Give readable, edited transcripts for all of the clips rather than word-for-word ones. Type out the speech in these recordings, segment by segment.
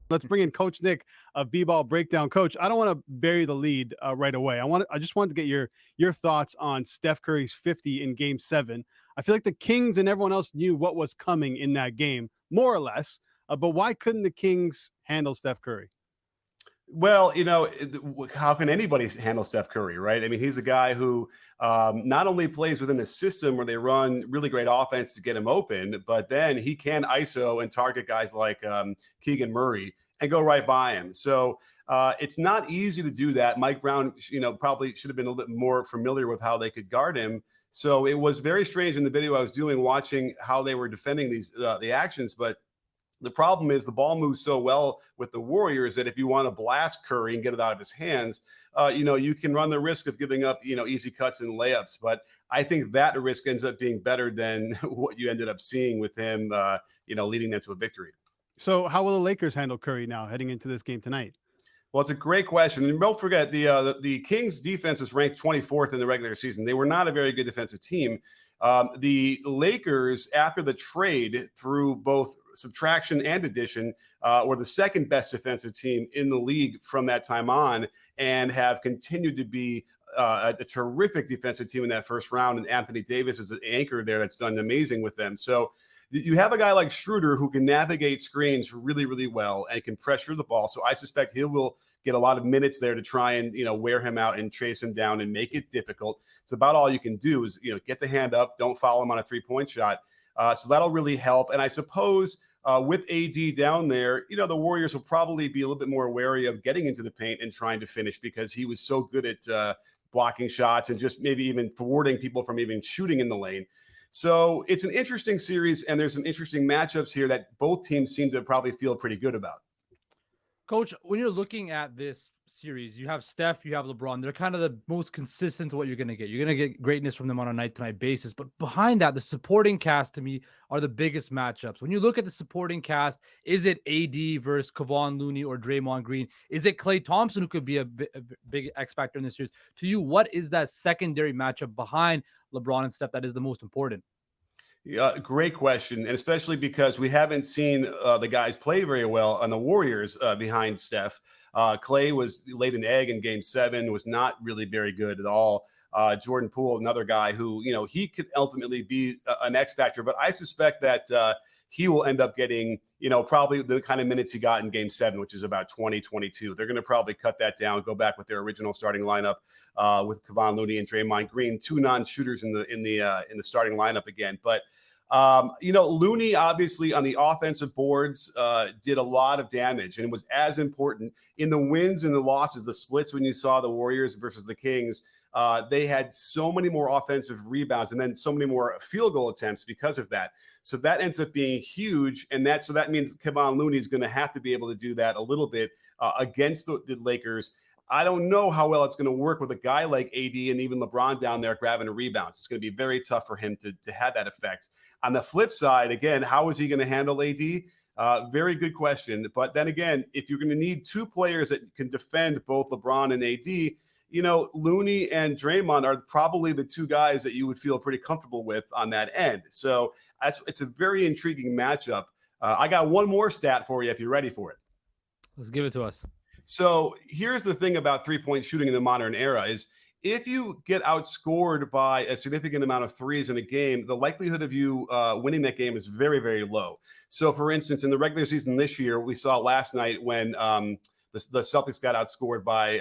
Let's bring in Coach Nick of BBall Breakdown. Coach, I don't want to bury the lead right away. I just wanted to get your thoughts on Steph Curry's 50 in Game 7. I feel like the Kings and everyone else knew what was coming in that game, more or less. But why couldn't the Kings handle Steph Curry? Well, how can anybody handle Steph Curry, right? I mean, he's a guy who not only plays within a system where they run really great offense to get him open, but then he can ISO and target guys like Keegan Murray and go right by him. So it's not easy to do that. Mike Brown, probably should have been a little bit more familiar with how they could guard him. So it was very strange in the video I was doing, watching how they were defending the actions, but the problem is the ball moves so well with the Warriors that if you want to blast Curry and get it out of his hands, you can run the risk of giving up, easy cuts and layups. But I think that risk ends up being better than what you ended up seeing with him, leading them to a victory. So how will the Lakers handle Curry now heading into this game tonight? Well, it's a great question. And don't forget, the Kings defense is ranked 24th in the regular season. They were not a very good defensive team. The Lakers, after the trade through both subtraction and addition, were the second best defensive team in the league from that time on, and have continued to be a terrific defensive team in that first round. And Anthony Davis is an anchor there that's done amazing with them. So you have a guy like Schroeder who can navigate screens really, really well and can pressure the ball. So I suspect he will get a lot of minutes there to try and, wear him out and chase him down and make it difficult. It's about all you can do is, get the hand up, don't foul him on a 3-point shot. So that'll really help. And I suppose with AD down there, the Warriors will probably be a little bit more wary of getting into the paint and trying to finish because he was so good at blocking shots and just maybe even thwarting people from even shooting in the lane. So it's an interesting series, and there's some interesting matchups here that both teams seem to probably feel pretty good about. Coach, when you're looking at this series, you have Steph, you have LeBron. They're kind of the most consistent to what you're going to get. You're going to get greatness from them on a night-to-night basis. But behind that, the supporting cast, to me, are the biggest matchups. When you look at the supporting cast, is it AD versus Kevon Looney or Draymond Green? Is it Klay Thompson, who could be a big X factor in this series? To you, what is that secondary matchup behind LeBron and Steph that is the most important? Yeah, great question, and especially because we haven't seen the guys play very well on the Warriors behind Steph. Klay was laid an egg in Game 7, was not really very good at all. Jordan Poole, another guy who, he could ultimately be an X factor, but I suspect that he will end up getting, probably the kind of minutes he got in Game 7, which is about 20, 22. They're going to probably cut that down, go back with their original starting lineup with Kevon Looney and Draymond Green, two non-shooters in the starting lineup again. But Looney obviously on the offensive boards did a lot of damage, and it was as important in the wins and the losses, the splits when you saw the Warriors versus the Kings. They had so many more offensive rebounds and then so many more field goal attempts because of that. So that ends up being huge. And so that means Kevon Looney is going to have to be able to do that a little bit against the Lakers. I don't know how well it's going to work with a guy like AD and even LeBron down there grabbing rebounds. It's going to be very tough for him to have that effect. On the flip side, again, how is he going to handle AD? Very good question. But then again, if you're going to need two players that can defend both LeBron and AD, Looney and Draymond are probably the two guys that you would feel pretty comfortable with on that end. So it's a very intriguing matchup. I got one more stat for you if you're ready for it. Let's give it to us. So here's the thing about three-point shooting in the modern era is if you get outscored by a significant amount of threes in a game, the likelihood of you winning that game is very, very low. So, for instance, in the regular season this year, we saw last night when the Celtics got outscored by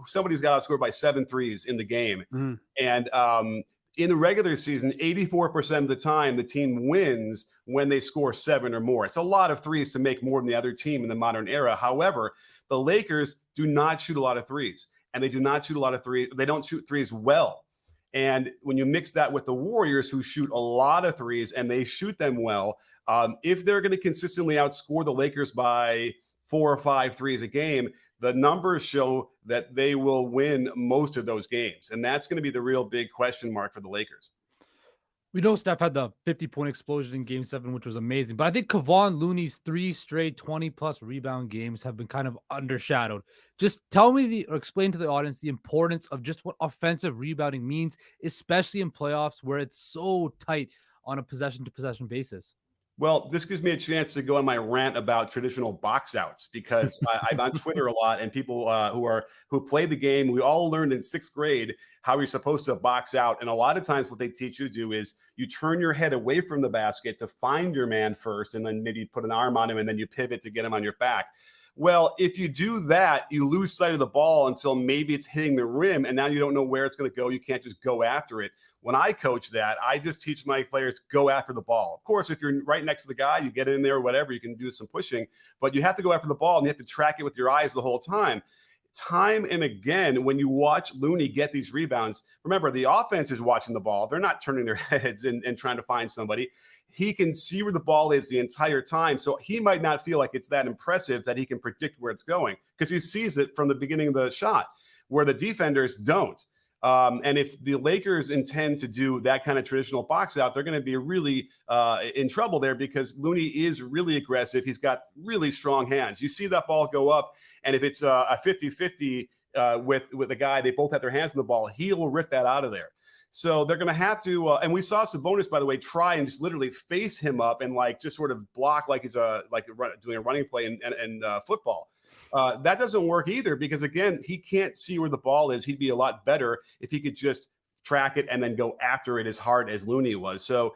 somebody's got outscored by 7 threes in the game. Mm-hmm. And in the regular season, 84% of the time, the team wins when they score 7 or more. It's a lot of threes to make more than the other team in the modern era. However, the Lakers do not shoot a lot of threes, and they do not shoot a lot of threes. They don't shoot threes well. And when you mix that with the Warriors, who shoot a lot of threes and they shoot them well, if they're going to consistently outscore the Lakers by 4 or 5 threes a game, the numbers show that they will win most of those games. And that's going to be the real big question mark for the Lakers. We know Steph had the 50-point explosion in Game 7, which was amazing. But I think Kevon Looney's 3 straight 20-plus rebound games have been kind of undershadowed. Just tell me or explain to the audience the importance of just what offensive rebounding means, especially in playoffs where it's so tight on a possession-to-possession basis. Well, this gives me a chance to go on my rant about traditional box outs because I'm on Twitter a lot, and people who played the game, we all learned in sixth grade how you're supposed to box out. And a lot of times, what they teach you to do is you turn your head away from the basket to find your man first, and then maybe put an arm on him, and then you pivot to get him on your back. Well, if you do that, you lose sight of the ball until maybe it's hitting the rim, and now you don't know where it's going to go. You can't just go after it. When I coach that, I just teach my players go after the ball. Of course, if you're right next to the guy, you get in there or whatever, you can do some pushing, but you have to go after the ball and you have to track it with your eyes the whole time. Time and again, when you watch Looney get these rebounds, remember the offense is watching the ball. They're not turning their heads and trying to find somebody. He can see where the ball is the entire time. So he might not feel like it's that impressive that he can predict where it's going because he sees it from the beginning of the shot, where the defenders don't. And if the Lakers intend to do that kind of traditional box out, they're going to be really in trouble there because Looney is really aggressive. He's got really strong hands. You see that ball go up, and if it's a 50-50 with a guy, they both have their hands on the ball, he'll rip that out of there. So they're going to have to, and we saw Sabonis, by the way, try and just literally face him up and like just sort of block like he's doing a running play in football. That doesn't work either because, again, he can't see where the ball is. He'd be a lot better if he could just track it and then go after it as hard as Looney was. So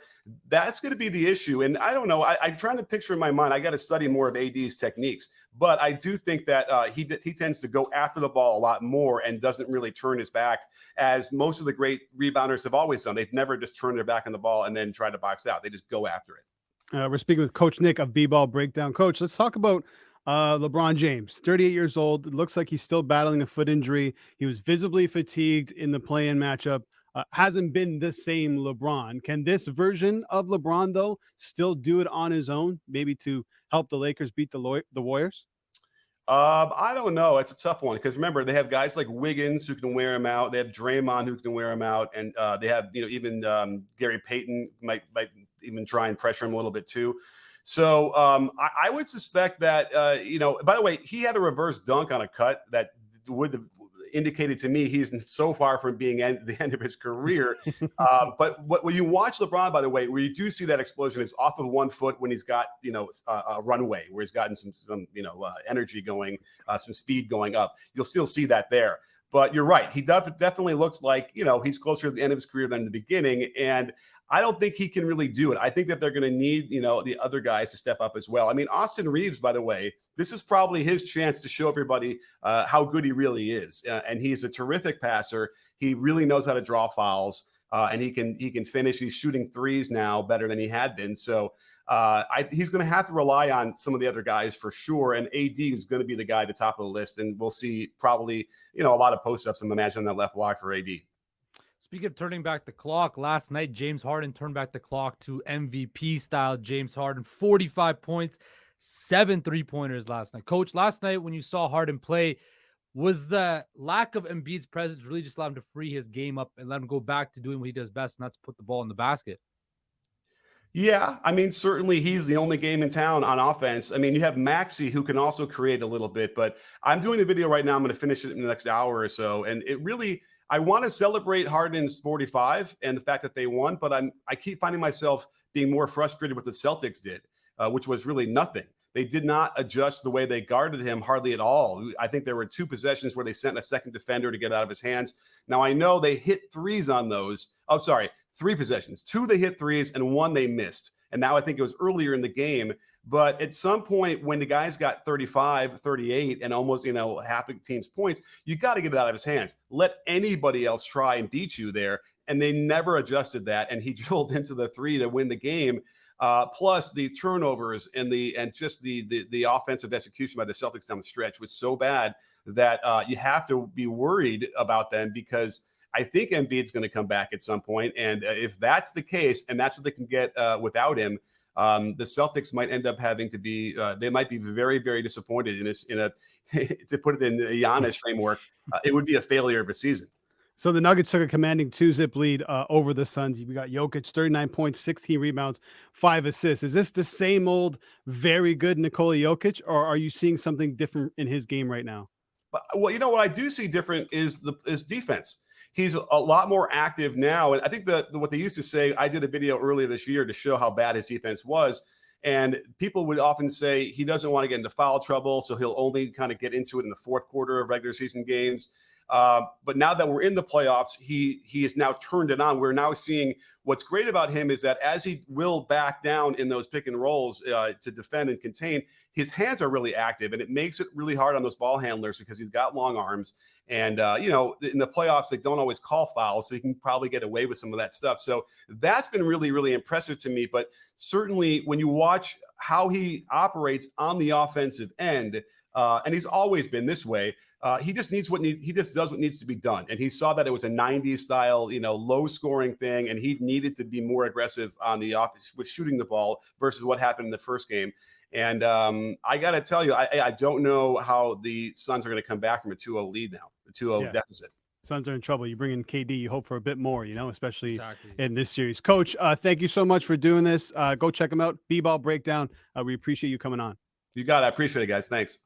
that's going to be the issue. And I don't know. I'm trying to picture in my mind. I got to study more of AD's techniques. But I do think that he tends to go after the ball a lot more and doesn't really turn his back, as most of the great rebounders have always done. They've never just turned their back on the ball and then try to box out. They just go after it. We're speaking with Coach Nick of BBall Breakdown. Coach, let's talk about LeBron James, 38 years old. It looks like he's still battling a foot injury. He was visibly fatigued in the play-in matchup. Hasn't been the same LeBron. Can this version of LeBron, though, still do it on his own, maybe to help the Lakers beat the Warriors? I don't know. It's a tough one because remember they have guys like Wiggins who can wear him out. They have Draymond who can wear him out, and they have even Gary Payton might even try and pressure him a little bit too. So I would suspect that By the way, he had a reverse dunk on a cut that would have indicated to me he's so far from being the end of his career. But when you watch LeBron, by the way, where you do see that explosion is off of 1 foot when he's got a runway where he's gotten some energy going, some speed going up. You'll still see that there. But you're right. He definitely looks like he's closer to the end of his career than the beginning, and I don't think he can really do it. I think that they're going to need, the other guys to step up as well. I mean, Austin Reeves, by the way, this is probably his chance to show everybody how good he really is. And he's a terrific passer. He really knows how to draw fouls, and he can finish. He's shooting threes now better than he had been. So he's going to have to rely on some of the other guys for sure. And AD is going to be the guy at the top of the list. And we'll see probably, a lot of post-ups, I'm imagining, that left block for AD. Speaking of turning back the clock, last night, James Harden turned back the clock to MVP style James Harden, 45 points, 7 3-pointers last night. Coach, last night when you saw Harden play, was the lack of Embiid's presence really just allowed him to free his game up and let him go back to doing what he does best, and that's put the ball in the basket? Yeah, I mean, certainly he's the only game in town on offense. I mean, you have Maxey who can also create a little bit, but I'm doing the video right now. I'm going to finish it in the next hour or so. And it really, I want to celebrate Harden's 45 and the fact that they won, but I keep finding myself being more frustrated with what the Celtics did, which was really nothing. They did not adjust the way they guarded him hardly at all. I think there were 2 possessions where they sent a second defender to get out of his hands. Now, I know they hit threes on those. Oh, sorry. 3 possessions, 2 they hit threes and 1 they missed. And now I think it was earlier in the game. But at some point when the guys got 35, 38 and almost, half the team's points, you got to get it out of his hands. Let anybody else try and beat you there. And they never adjusted that. And he drilled into the 3 to win the game. Plus the turnovers and just the offensive execution by the Celtics down the stretch was so bad that you have to be worried about them, because I think Embiid's going to come back at some point. And if that's the case, and that's what they can get without him, the Celtics might end up having to be, they might be very, very disappointed to put it in the Giannis framework. It would be a failure of a season. So the Nuggets took a commanding 2-zip lead over the Suns. We got Jokic, 39 points, 16 rebounds, 5 assists. Is this the same old, very good Nikola Jokic, or are you seeing something different in his game right now? Well, what I do see different is defense. He's a lot more active now. And I think what they used to say, I did a video earlier this year to show how bad his defense was. And people would often say he doesn't want to get into foul trouble, so he'll only kind of get into it in the fourth quarter of regular season games. But now that we're in the playoffs, he has now turned it on. We're now seeing what's great about him is that as he will back down in those pick and rolls to defend and contain, his hands are really active, and it makes it really hard on those ball handlers because he's got long arms. And, in the playoffs, they don't always call fouls, so he can probably get away with some of that stuff. So that's been really, really impressive to me. But certainly when you watch how he operates on the offensive end, and he's always been this way, he just does what needs to be done. And he saw that it was a 90s style, low scoring thing, and he needed to be more aggressive on the offense with shooting the ball versus what happened in the first game. And I got to tell you, I don't know how the Suns are going to come back from a 2-0 lead now, a 2-0 deficit. Suns are in trouble. You bring in KD, you hope for a bit more, especially in this series. Coach, thank you so much for doing this. Go check him out, BBall Breakdown. We appreciate you coming on. You got it. I appreciate it, guys. Thanks.